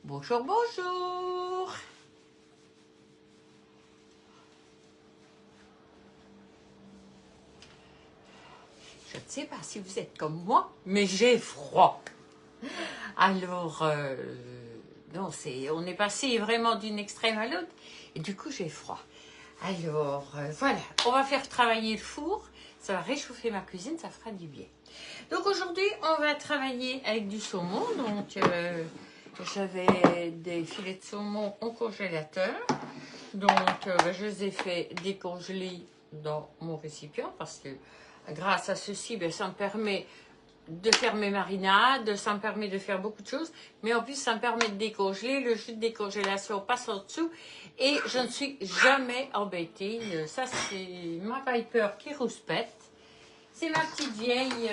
Bonjour, bonjour. Je ne sais pas si vous êtes comme moi, mais j'ai froid. Alors, non, on est passé vraiment d'une extrême à l'autre, et du coup j'ai froid. Alors, voilà, on va faire travailler le four, ça va réchauffer ma cuisine, ça fera du bien. Donc aujourd'hui, on va travailler avec du saumon, donc j'avais des filets de saumon au congélateur, donc je les ai fait décongeler dans mon récipient, parce que grâce à ceci, ça me permet de faire mes marinades, ça me permet de faire beaucoup de choses, mais en plus ça me permet de décongeler, le jus de décongélation passe en dessous et je ne suis jamais embêtée. Ça c'est ma Viper qui rouspète, c'est ma petite vieille,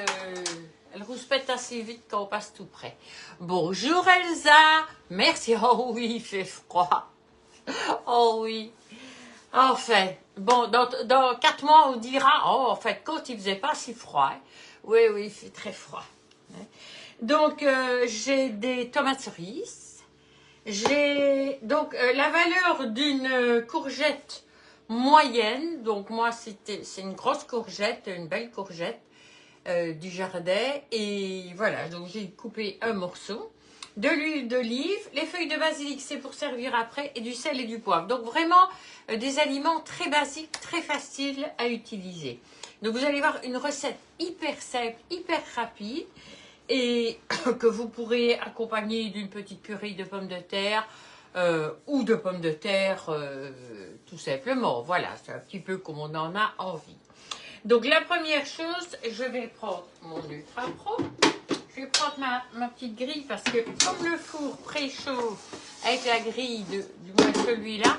elle rouspète assez vite quand on passe tout près. Bonjour Elsa, merci, oh oui il fait froid, oh oui. Enfin, bon, dans 4 mois, on dira, oh, en fait, quand il faisait pas si froid. Hein. Oui, il fait très froid. Hein. Donc, j'ai des tomates cerises. J'ai donc la valeur d'une courgette moyenne. Donc, moi, c'est une grosse courgette, une belle courgette du jardin. Et voilà, donc j'ai coupé un morceau. De l'huile d'olive, les feuilles de basilic, c'est pour servir après, et du sel et du poivre. Donc vraiment, des aliments très basiques, très faciles à utiliser. Donc vous allez voir une recette hyper simple, hyper rapide, et que vous pourrez accompagner d'une petite purée de pommes de terre, ou de pommes de terre, tout simplement. Voilà, c'est un petit peu comme on en a envie. Donc la première chose, je vais prendre mon Ultra Pro. Je vais prendre ma petite grille parce que comme le four préchauffe avec la grille du moins celui-là,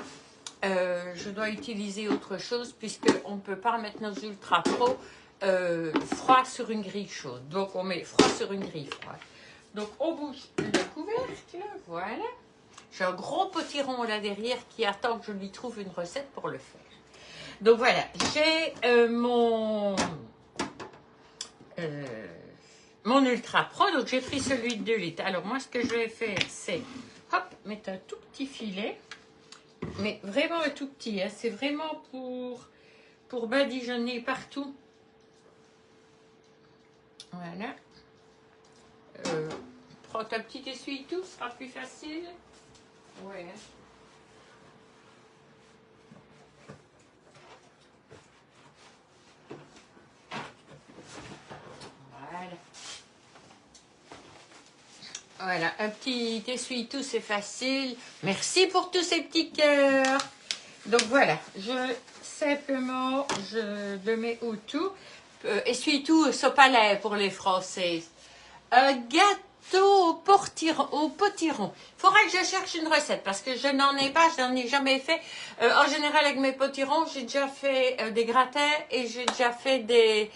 je dois utiliser autre chose puisqu'on ne peut pas mettre nos Ultra Pro froid sur une grille chaude. Donc on met froid sur une grille froide. Donc on bouge le couvercle, voilà. J'ai un gros potiron là derrière qui attend que je lui trouve une recette pour le faire. Donc voilà, j'ai mon Ultra Pro, donc j'ai pris celui de 2 litres. Alors moi ce que je vais faire c'est, hop, mettre un tout petit filet, mais vraiment un tout petit, hein. C'est vraiment pour badigeonner partout. Voilà. Prends ta petite essuie-tout, ce sera plus facile. Ouais. Voilà, un petit essuie-tout, c'est facile. Merci pour tous ces petits cœurs. Donc voilà, simplement, je le mets au tout. Essuie-tout, sopalin pour les Français. Un gâteau au potiron. Il faudra que je cherche une recette parce que je n'en ai pas, je n'en ai jamais fait. En général, avec mes potirons, j'ai déjà fait des gratins et j'ai déjà fait des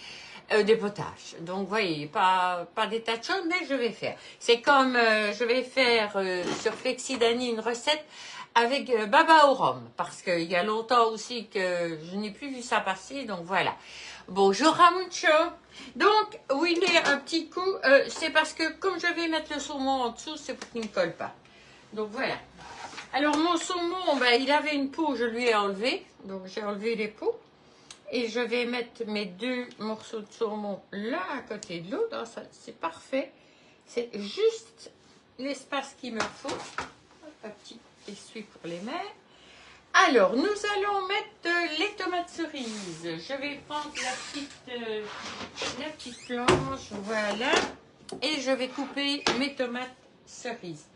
potages. Donc, vous voyez, pas des tas de choses, mais je vais faire. C'est comme, je vais faire sur Flexidani une recette avec baba au rhum, parce qu'il y a longtemps aussi que je n'ai plus vu ça passer, donc voilà. Bonjour Ramucho. Donc, oui, il est un petit coup, c'est parce que comme je vais mettre le saumon en dessous, c'est pour qu'il ne colle pas. Donc voilà. Alors mon saumon, il avait une peau, je lui ai enlevé, donc j'ai enlevé les peaux. Et je vais mettre mes 2 morceaux de saumon là à côté de l'autre. C'est parfait. C'est juste l'espace qu'il me faut. Un petit essuie pour les mains. Alors, nous allons mettre les tomates cerises. Je vais prendre la petite planche. Voilà. Et je vais couper mes tomates cerises.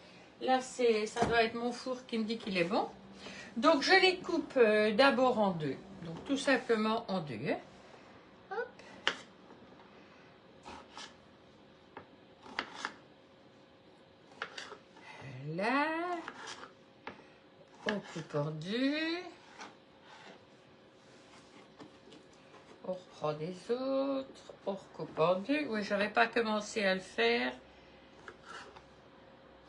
Là, ça doit être mon four qui me dit qu'il est bon. Donc, je les coupe d'abord en 2. Donc, tout simplement en 2. Hop. Là. On coupe en 2. On reprend des autres. On recoupe en 2. Oui, je n'aurais pas commencé à le faire.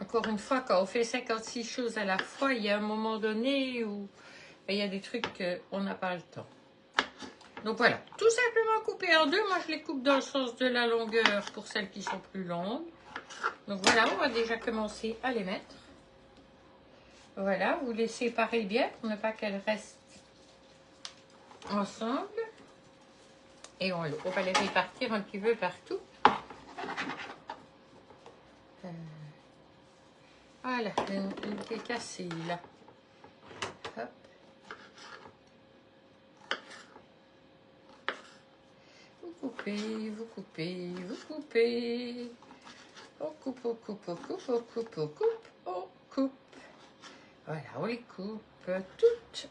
Encore une fois, quand on fait 56 choses à la fois, il y a un moment donné où il y a des trucs qu'on n'a pas le temps. Donc voilà, tout simplement coupé en 2. Moi, je les coupe dans le sens de la longueur pour celles qui sont plus longues. Donc voilà, on va déjà commencer à les mettre. Voilà, vous les séparez bien pour ne pas qu'elles restent ensemble. Et on va les répartir un petit peu partout. Voilà, une qui est cassée là. Hop. Vous coupez, vous coupez, vous coupez. On coupe, on coupe, on coupe, on coupe, on coupe, on coupe. Voilà, on les coupe toutes.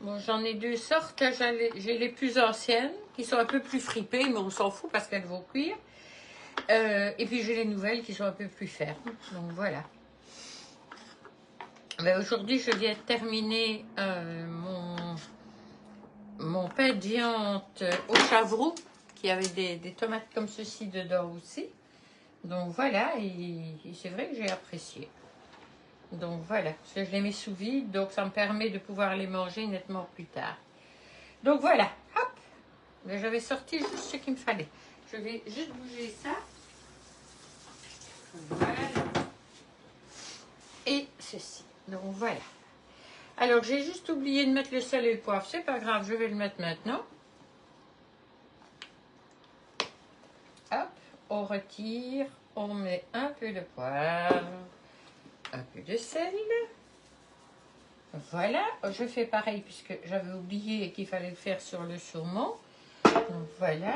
Bon, j'en ai deux sortes. Là, j'ai les plus anciennes, qui sont un peu plus fripées, mais on s'en fout parce qu'elles vont cuire. Et puis, j'ai les nouvelles qui sont un peu plus fermes. Donc, voilà. Aujourd'hui, je viens de terminer mon pain de viande au chavroux, qui avait des tomates comme ceci dedans aussi. Donc, voilà. Et c'est vrai que j'ai apprécié. Donc voilà, parce que je les mets sous vide, donc ça me permet de pouvoir les manger nettement plus tard. Donc voilà, hop, j'avais sorti juste ce qu'il me fallait. Je vais juste bouger ça. Voilà. Et ceci. Donc voilà. Alors j'ai juste oublié de mettre le sel et le poivre, c'est pas grave, je vais le mettre maintenant. Hop, on retire, on met un peu de poivre, un peu de sel. Voilà, je fais pareil puisque j'avais oublié qu'il fallait le faire sur le saumon. Donc voilà.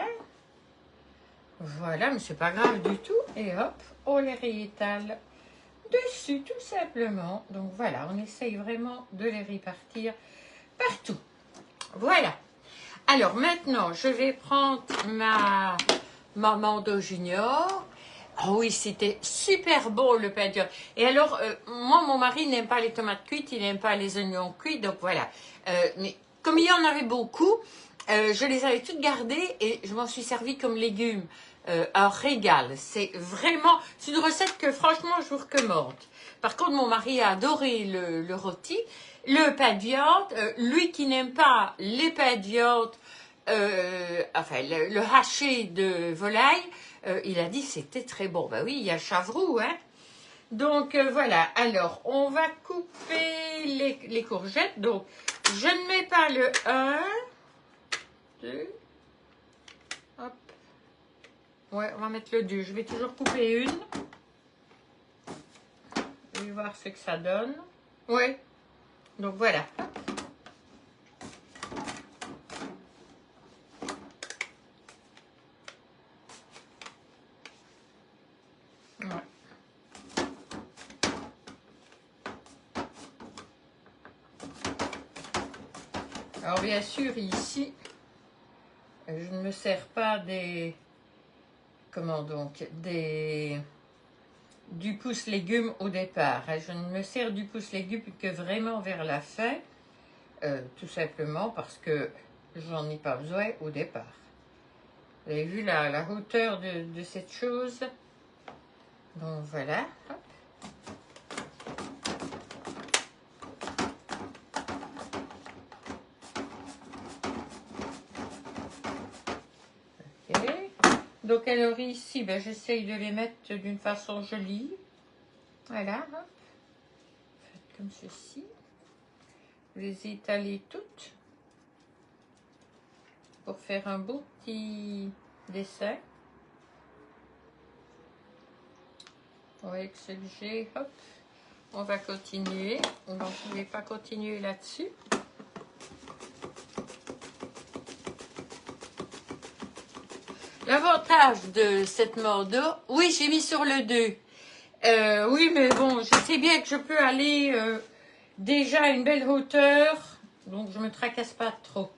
Voilà, mais c'est pas grave du tout. Et hop, on les réétale dessus tout simplement. Donc voilà, on essaye vraiment de les répartir partout. Voilà. Alors maintenant, je vais prendre ma Mando Junior. Oh oui, c'était super bon le pain de viande. Et alors, moi, mon mari n'aime pas les tomates cuites, il n'aime pas les oignons cuits, donc voilà. Mais comme il y en avait beaucoup, je les avais toutes gardées et je m'en suis servi comme légumes. Un régal. C'est vraiment, c'est une recette que franchement, je vous recommande. Par contre, mon mari a adoré le rôti, le pain de viande. Lui qui n'aime pas les pains de viande, enfin, le haché de volaille, il a dit c'était très bon. Ben oui, il y a le chavroux, hein. Donc voilà, alors on va couper les courgettes. Donc je ne mets pas le 1, 2, hop. Ouais, on va mettre le 2. Je vais toujours couper une. Je vais voir ce que ça donne. Ouais, donc voilà. Ouais. Alors bien sûr ici, je ne me sers pas des, comment donc, du pouce légumes au départ. Je ne me sers du pouce légumes que vraiment vers la fin, tout simplement parce que j'en ai pas besoin au départ. Vous avez vu la hauteur de cette chose? Donc voilà. Hop. Donc alors ici, ben, j'essaye de les mettre d'une façon jolie. Voilà. Hop. Faites comme ceci. Vous les étalez toutes pour faire un beau petit dessin. Avec ce que j'ai, hop, on va continuer. Donc je ne vais pas continuer là-dessus. L'avantage de cette Mando, oui, j'ai mis sur le 2. Oui, mais bon, je sais bien que je peux aller déjà à une belle hauteur, donc je ne me tracasse pas trop.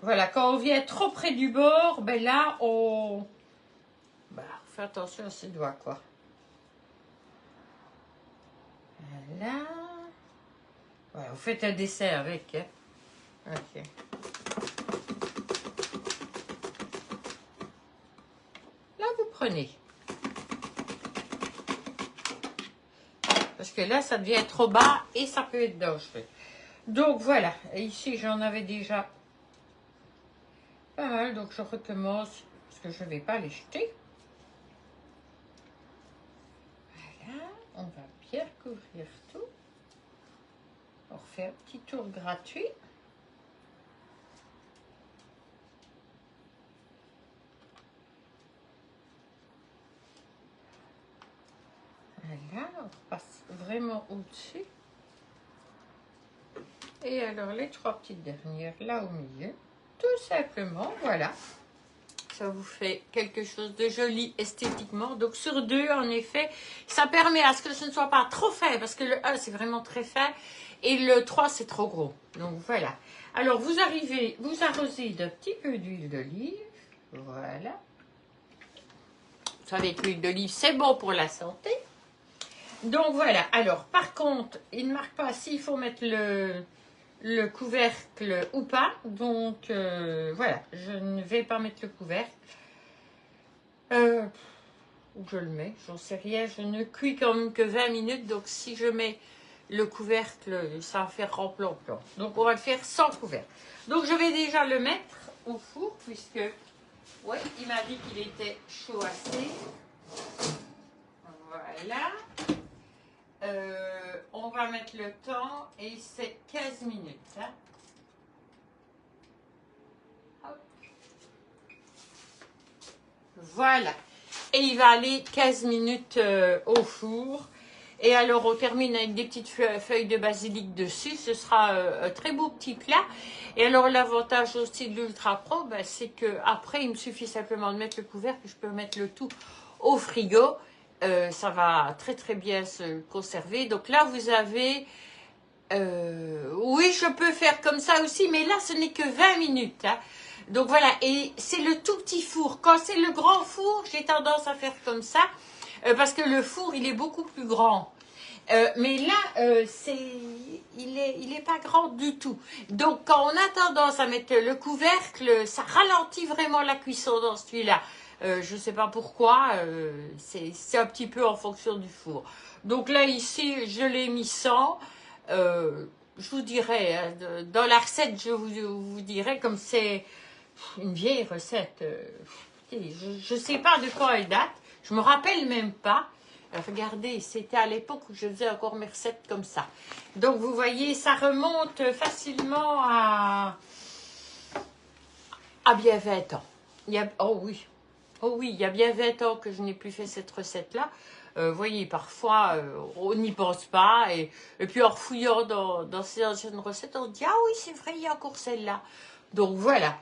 Voilà, quand on vient trop près du bord, ben là, on fait attention à ses doigts, quoi. Voilà. Voilà, vous faites un dessert avec, hein. Ok. Là, vous prenez. Parce que là, ça devient trop bas et ça peut être dangereux. Donc, voilà. Et ici, j'en avais déjà pas mal. Donc, je recommence parce que je ne vais pas les jeter. on va bien couvrir tout. On refait un petit tour gratuit. Voilà, on repasse vraiment au-dessus. Et alors les 3 petites dernières là au milieu. Tout simplement, voilà. Ça vous fait quelque chose de joli esthétiquement. Donc sur 2, en effet, ça permet à ce que ce ne soit pas trop fin, parce que le 1 c'est vraiment très fin et le 3 c'est trop gros. Donc voilà. Alors vous arrivez, vous arrosez d'un petit peu d'huile d'olive. Voilà. Vous savez que l'huile d'olive c'est bon pour la santé. Donc voilà. Alors par contre, il ne marque pas s'il faut mettre le couvercle ou pas, donc voilà, je ne vais pas mettre le couvercle. Où je le mets, j'en sais rien, je ne cuis quand même que 20 minutes, donc si je mets le couvercle, ça va faire remplant. Donc on va le faire sans couvercle. Donc je vais déjà le mettre au four, puisque, ouais, il m'a dit qu'il était chaud assez. Voilà. On va mettre le temps et c'est 15 minutes. Hein. Voilà. Et il va aller 15 minutes au four. Et alors, on termine avec des petites feuilles de basilic dessus. Ce sera un très beau petit plat. Et alors, l'avantage aussi de l'Ultra Pro, ben, c'est qu'après, il me suffit simplement de mettre le couvercle. Je peux mettre le tout au frigo. Ça va très très bien se conserver. Donc là, vous avez... oui, je peux faire comme ça aussi. Mais là, ce n'est que 20 minutes. Hein. Donc voilà, et c'est le tout petit four. Quand c'est le grand four, j'ai tendance à faire comme ça, parce que le four, il est beaucoup plus grand. Mais là, il est pas grand du tout. Donc quand on a tendance à mettre le couvercle, ça ralentit vraiment la cuisson dans celui-là. Je ne sais pas pourquoi, c'est un petit peu en fonction du four. Donc là, ici, je l'ai mis sans. Je vous dirai, hein, dans la recette, je vous dirai, comme c'est une vieille recette. Je ne sais pas de quand elle date. Je me rappelle même pas. Regardez, c'était à l'époque où je faisais encore mes recettes comme ça. Donc, vous voyez, ça remonte facilement à bien 20 ans. Oh oui, il y a bien 20 ans que je n'ai plus fait cette recette-là. Vous voyez, parfois, on n'y pense pas. Et puis, en fouillant dans ces anciennes recettes, on dit « Ah oui, c'est vrai, il y a encore celle-là. » Donc, voilà.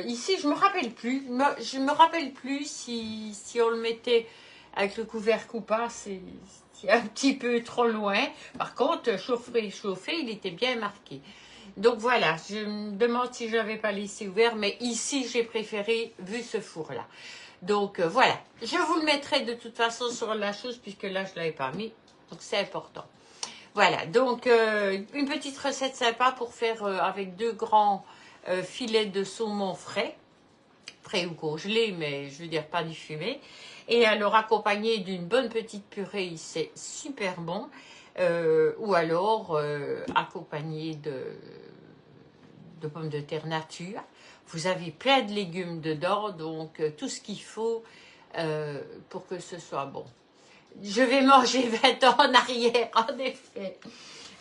Ici, je me rappelle plus. Je me rappelle plus si on le mettait avec le couvercle ou pas. C'est un petit peu trop loin. Par contre, chauffer, il était bien marqué. Donc voilà, je me demande si je l'avais pas laissé ouvert, mais ici, j'ai préféré vu ce four-là. Donc voilà, je vous le mettrai de toute façon sur la chose, puisque là, je ne l'avais pas mis. Donc c'est important. Voilà, donc une petite recette sympa pour faire avec 2 grands filets de saumon frais ou congelé, mais je veux dire pas du fumé. Et alors accompagné d'une bonne petite purée, c'est super bon. Ou alors accompagné de pommes de terre nature. Vous avez plein de légumes dedans, donc tout ce qu'il faut pour que ce soit bon. Je vais manger 20 ans en arrière, en effet.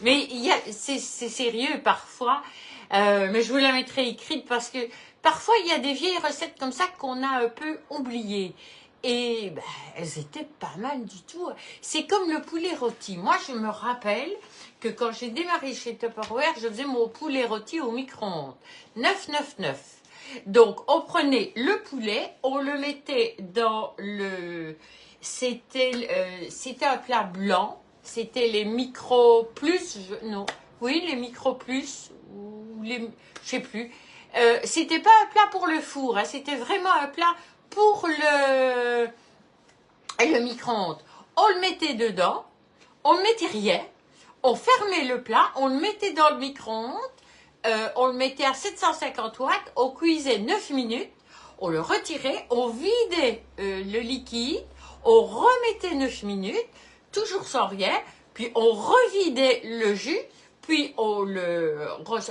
Mais c'est sérieux parfois. Mais je vous la mettrai écrite parce que parfois il y a des vieilles recettes comme ça qu'on a un peu oubliées. Et ben, elles étaient pas mal du tout. C'est comme le poulet rôti. Moi, je me rappelle que quand j'ai démarré chez Tupperware, je faisais mon poulet rôti au micro-ondes. 9,99. Donc, on prenait le poulet, on le mettait dans le... C'était un plat blanc. C'était les micro plus, non, oui, les micro plus, ou les, je sais plus. C'était pas un plat pour le four, hein, c'était vraiment un plat pour le micro-ondes. On le mettait dedans, on ne mettait rien, on fermait le plat, on le mettait dans le micro-ondes, on le mettait à 750 watts, on cuisait 9 minutes, on le retirait, on vidait le liquide, on remettait 9 minutes, toujours sans rien, puis on revidait le jus, puis on le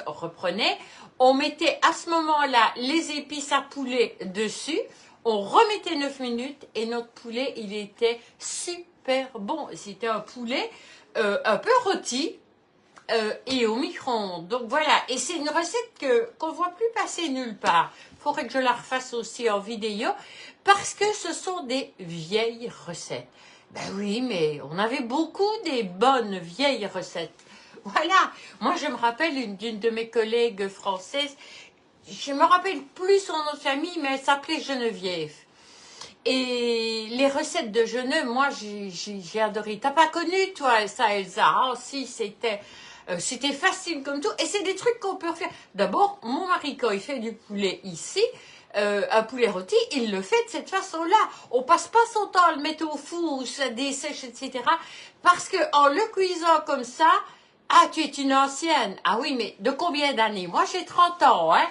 reprenait, on mettait à ce moment-là les épices à poulet dessus, on remettait 9 minutes et notre poulet, il était super super bon. C'était un poulet un peu rôti et au micro-ondes. Donc voilà, et c'est une recette qu'on ne voit plus passer nulle part. Il faudrait que je la refasse aussi en vidéo parce que ce sont des vieilles recettes. Ben oui, mais on avait beaucoup des bonnes vieilles recettes. Voilà, moi je me rappelle d'une de mes collègues françaises, je me rappelle plus son nom de famille, mais elle s'appelait Geneviève. Et les recettes de Genève, moi, j'ai adoré. T'as pas connu, toi, ça, Elsa? Ah, si, c'était facile comme tout. Et c'est des trucs qu'on peut refaire. D'abord, mon mari, quand il fait du poulet ici, un poulet rôti, il le fait de cette façon-là. On passe pas son temps à le mettre au four, ça dessèche, etc. Parce que en le cuisant comme ça, ah, tu es une ancienne. Ah oui, mais de combien d'années? Moi, j'ai 30 ans, hein.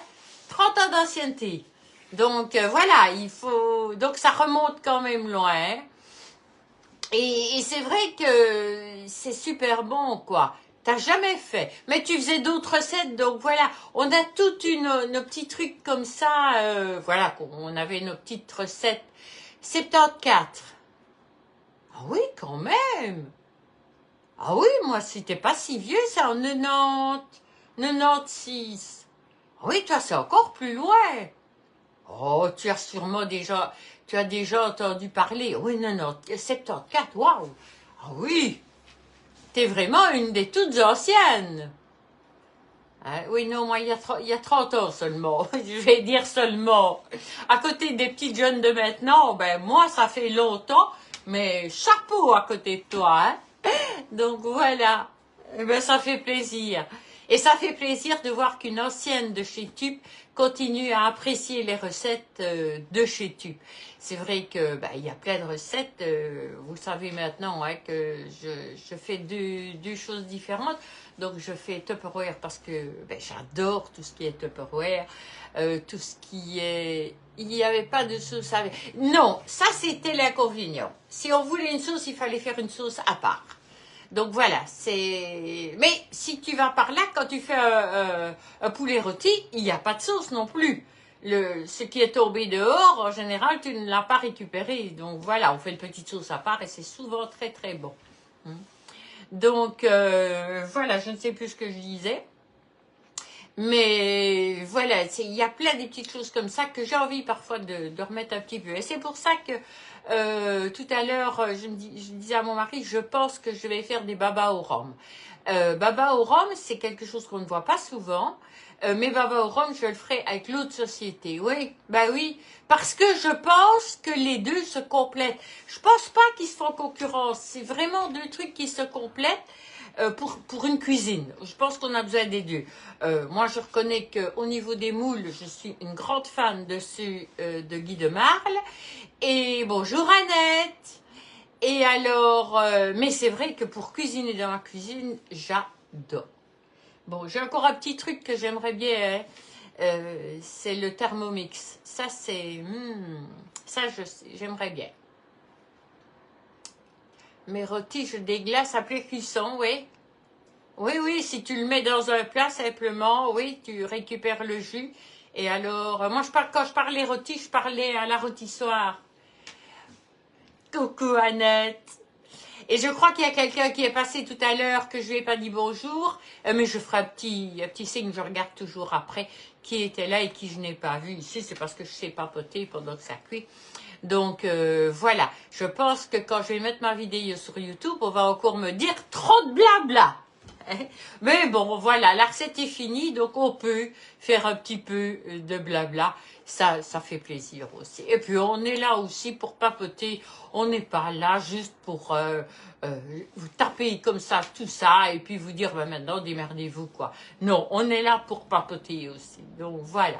30 ans d'ancienneté. Donc voilà, il faut. Donc ça remonte quand même loin. Hein. Et c'est vrai que c'est super bon, quoi. T'as jamais fait. Mais tu faisais d'autres recettes, donc voilà. On a toute nos petits trucs comme ça. Voilà, on avait nos petites recettes. 74. Ah oui, quand même. Ah oui, moi, c'était pas si vieux, c'est en 90, 96. Ah oui, toi, c'est encore plus loin. Oh, tu as déjà entendu parler. Oui, non, 74, waouh. Ah oui, t'es vraiment une des toutes anciennes. Hein, oui, non, moi, il y a 30 ans seulement. Je vais dire seulement. À côté des petites jeunes de maintenant, ben, moi, ça fait longtemps, mais chapeau à côté de toi, hein. Donc, voilà. Eh ben, ça fait plaisir. Et ça fait plaisir de voir qu'une ancienne de chez Tube continue à apprécier les recettes de chez Tube. C'est vrai que il y a plein de recettes. Vous savez maintenant hein, que je fais deux choses différentes. Donc je fais Tupperware parce que j'adore tout ce qui est Tupperware. Tout ce qui est... Il n'y avait pas de sauce avec... Non, ça c'était l'inconvénient. Si on voulait une sauce, il fallait faire une sauce à part. Donc voilà, c'est... Mais si tu vas par là, quand tu fais un poulet rôti, il n'y a pas de sauce non plus. Ce qui est tombé dehors, en général, tu ne l'as pas récupéré. Donc voilà, on fait une petite sauce à part et c'est souvent très très bon. Donc voilà, je ne sais plus ce que je disais. Mais voilà, il y a plein de petites choses comme ça que j'ai envie parfois de remettre un petit peu. Et c'est pour ça que tout à l'heure, je disais à mon mari, je pense que je vais faire des babas au rhum. Baba au rhum, c'est quelque chose qu'on ne voit pas souvent. Mais baba au rhum, je le ferai avec l'autre société. Oui, oui, parce que je pense que les deux se complètent. Je pense pas qu'ils se font concurrence. C'est vraiment deux trucs qui se complètent. Pour une cuisine. Je pense qu'on a besoin des deux. Moi, je reconnais qu'au niveau des moules, je suis une grande fan de ceux de Guy de Marle. Et bonjour Annette. Et alors, mais c'est vrai que pour cuisiner dans ma cuisine, j'adore. Bon, j'ai encore un petit truc que j'aimerais bien. C'est le Thermomix. Ça, ça, j'aimerais bien. Mes rôtis, je déglace après cuisson, oui. Oui, si tu le mets dans un plat simplement, oui, tu récupères le jus. Et alors, moi, quand je parlais rôti, je parlais à la rôtissoire. Coucou Annette. Et je crois qu'il y a quelqu'un qui est passé tout à l'heure que je lui ai pas dit bonjour, mais je ferai un petit signe, je regarde toujours après qui était là et qui je n'ai pas vu. Ici, c'est parce que je sais papoter pendant que ça cuit. Donc voilà, je pense que quand je vais mettre ma vidéo sur YouTube, on va encore me dire trop de blabla. Mais bon, voilà, la recette est finie, donc on peut faire un petit peu de blabla. Ça fait plaisir aussi. Et puis on est là aussi pour papoter. On n'est pas là juste pour vous taper comme ça, tout ça, et puis vous dire, maintenant, démerdez-vous, quoi. Non, on est là pour papoter aussi. Donc voilà.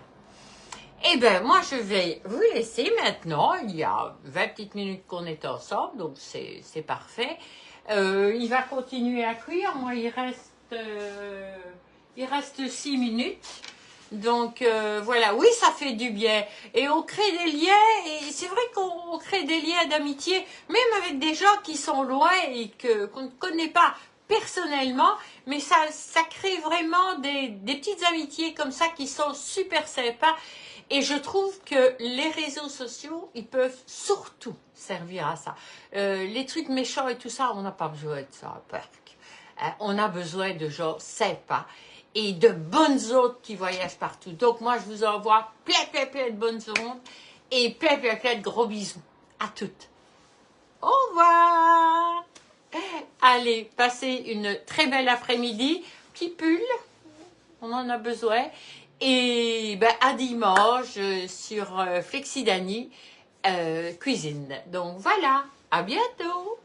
Eh bien, moi, je vais vous laisser maintenant. Il y a 20 petites minutes qu'on est ensemble, donc c'est parfait. Il va continuer à cuire. Moi, il reste 6 minutes. Donc, voilà. Oui, ça fait du bien. Et on crée des liens. Et c'est vrai qu'on crée des liens d'amitié, même avec des gens qui sont loin et qu'on ne connaît pas. personnellement, mais ça crée vraiment des petites amitiés comme ça qui sont super sympas. Et je trouve que les réseaux sociaux, ils peuvent surtout servir à ça. Les trucs méchants et tout ça, on n'a pas besoin de ça. On a besoin de gens sympas et de bonnes ondes qui voyagent partout. Donc moi, je vous envoie plein de bonnes ondes et plein de gros bisous à toutes. Au revoir. Allez, passez une très belle après-midi. Petit pull, on en a besoin. Et ben, à dimanche sur Flexidani Cuisine. Donc voilà, à bientôt.